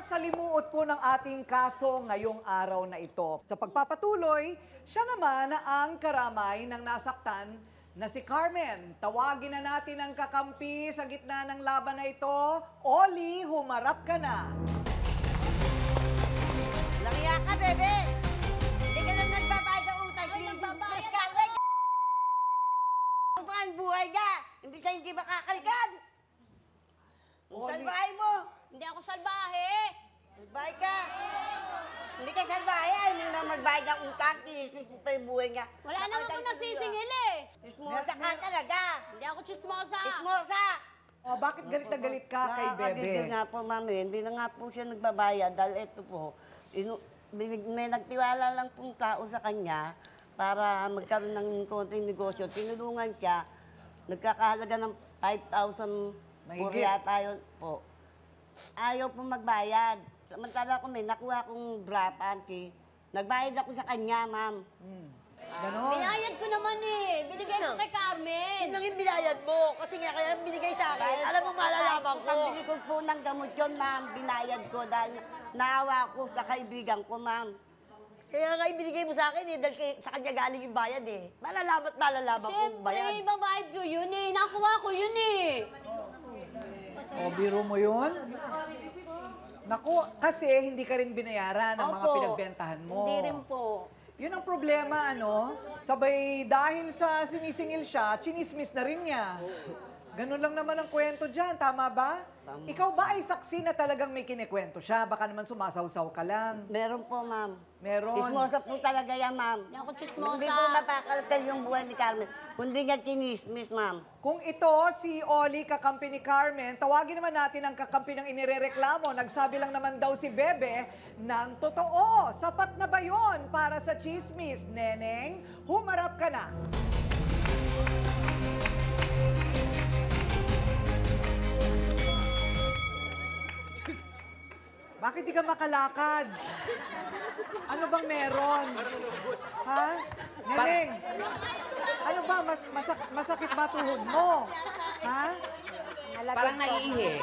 Masalimuot po ng ating kaso ngayong araw na ito. Sa pagpapatuloy, siya naman ang karamay ng nasaktan na si Carmen. Tawagin na natin ang kakampi sa gitna ng laban na ito. Oli, humarap ka na. Nangiya ka, bebe! Hindi ka na nagbabayad ng utang. Ay, nagbabayad ka, wait! Ang buhay ka! Hindi ka hindi makakalikan! Ang Oli. salbahe mo! Hindi ako salbahe. Salbahe ka! Hindi ka salbahe, hindi na magbayad ng utang. Kinismis mo pa yung buhay nga. Wala naman ako nasisingil eh. Chismosa ka talaga! Hindi ako chismosa. Chismosa! O, bakit galit na galit ka kay Nakakadito Bebe? nga po, mami. Hindi na nga po siya nagbabayad dahil ito po, may nagtiwala lang pong tao sa kanya para magkaroon ng konting negosyo. Tinulungan siya, nagkakahalaga ng 5,000 Mahigit. yata yun po. Ayaw pong magbayad. Samantala ko may nakuha kong bra panty. Nagbayad ako sa kanya, ma'am. Ganon. Binayad ko naman eh. Binigay ko kay Carmen. Yun lang yung binayad mo. Kasi nga kaya binigay sa akin. Alam mo, malalaman ko. Pambili ko po ng gamot yun, ma'am. Binayad ko dahil naawa ko sa kaibigan ko, ma'am. Kaya nga ibinigay mo sa akin eh. Dahil sa kanya galing yung bayad eh. Malalaman kung bayad. Siyempre, babayad ko yun eh. Nakuha ko yun eh. O, biro mo yun? Naku, kasi hindi ka rin binayaran ng mga Opo. pinagbentahan mo. Hindi rin po. Yun ang problema, ano? Sabay, dahil sa sinisingil siya, chinismis na rin niya. Ganun lang naman ang kwento dyan, tama ba? Ikaw ba ay saksi na talagang may kinikwento siya? Baka naman sumasawsaw ka lang. Meron po, ma'am. Meron. Chismosa po talaga yan, ma'am. Hindi ako chismosa. Hindi po mapakalkal yung buhay ni Carmen. Kundi nga chinismis, ma'am. Kung ito, si Oli, kakampi ni Carmen, tawagin naman natin ang kakampi ng inirereklamo. Nagsabi lang naman daw si Bebe ng totoo. Sapat na ba yun para sa chismis? Neneng, humarap ka na. Bakit di ka makalakad? Ano bang meron? Ha? Neneng, ano ba? Masakit ba tuhod mo? Ha? Parang naiihi.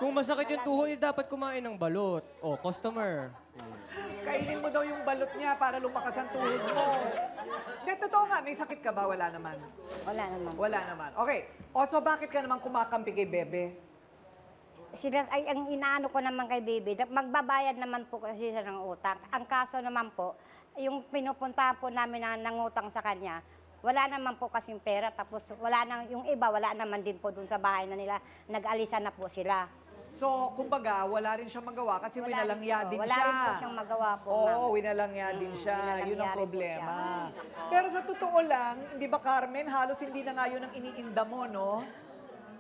Kung masakit yung tuhod, dapat kumain ng balot. O, customer. Kainin mo daw yung balot niya para lumakas ang tuhod mo. Hindi, totoo nga, may sakit ka ba? Wala naman. Wala naman. Wala naman. Okay. O, so bakit ka naman kumakampi kay Bebe? Sila, ay, ang inaano ko naman kay Bibi, magbabayad naman po kasi siya ng utang. Ang kaso naman po, yung pinupuntahan po namin na nangutang sa kanya, wala naman po kasing pera, tapos wala nang, yung iba, wala naman din po dun sa bahay na nila, nag-alisan na po sila. So, kumbaga, wala rin siyang magawa kasi Wala winalangya rin po. din Wala siya. rin po siyang magawa po, Oo, ma'am. winalangya din siya. winalangya Yun ang rin po problema. siya. Pero sa totoo lang, hindi ba Carmen, halos hindi na nga yun ang iniinda mo, no?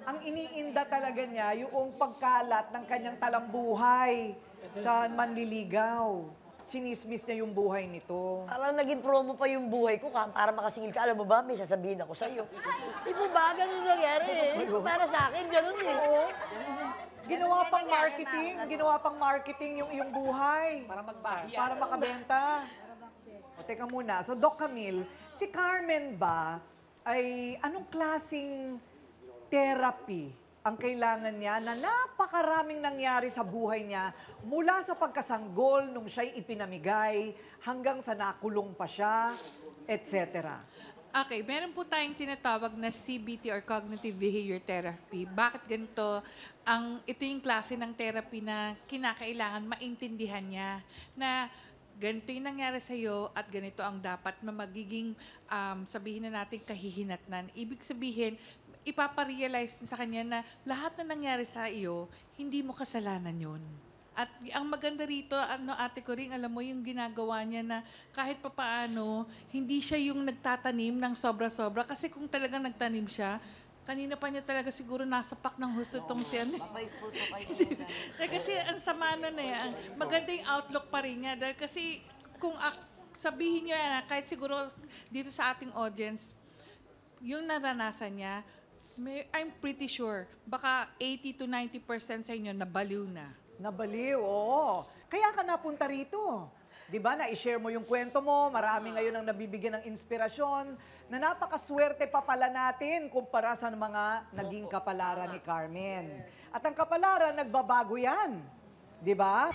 Ang iniinda talaga niya, yung pagkalat ng kanyang talambuhay sa manliligaw. Chinismis niya yung buhay nito. Parang naging promo pa yung buhay ko para makasingil ka. Alam mo ba, may sasabihin ako sa'yo. Di mo ba? Ganun nangyari eh. Para sa akin, ganun eh. Oo. Ginawa pang marketing yung iyong buhay. Para magbahiya. Para makabenta. O, teka muna. So, Doc Camille, si Carmen ba ay anong klasing therapy ang kailangan niya na napakaraming nangyari sa buhay niya mula sa pagkasanggol nung siya'y ipinamigay hanggang sa nakulong pa siya, etc. Okay, meron po tayong tinatawag na CBT or Cognitive Behavior Therapy. Bakit ganito? Ito yung klase ng therapy na kinakailangan maintindihan niya na ganito yung nangyari sa'yo at ganito ang dapat na magiging, sabihin na natin, kahihinatnan. Ibig sabihin, ipaparealize sa kanya na lahat na nangyari sa iyo, hindi mo kasalanan yun. At ang maganda rito, ate ko rin, alam mo yung ginagawa niya na kahit papaano, hindi siya yung nagtatanim ng sobra-sobra. Kasi kung talagang nagtanim siya, kanina pa niya talaga siguro nasapak ng husto tong siya. Kasi ang sama na yan, maganda yung outlook pa rin niya. Dahil kasi kung sabihin niyo yan, kahit siguro dito sa ating audience, yung naranasan niya, I'm pretty sure, baka 80 to 90% sa inyo nabaliw na. Nabaliw, oo. Kaya ka napunta rito. Di ba, na-share mo yung kwento mo, marami ngayon ang nabibigyan ng inspirasyon, na napakaswerte pa pala natin kumpara sa mga naging kapalaran ni Carmen. At ang kapalaran, nagbabago yan. Di ba?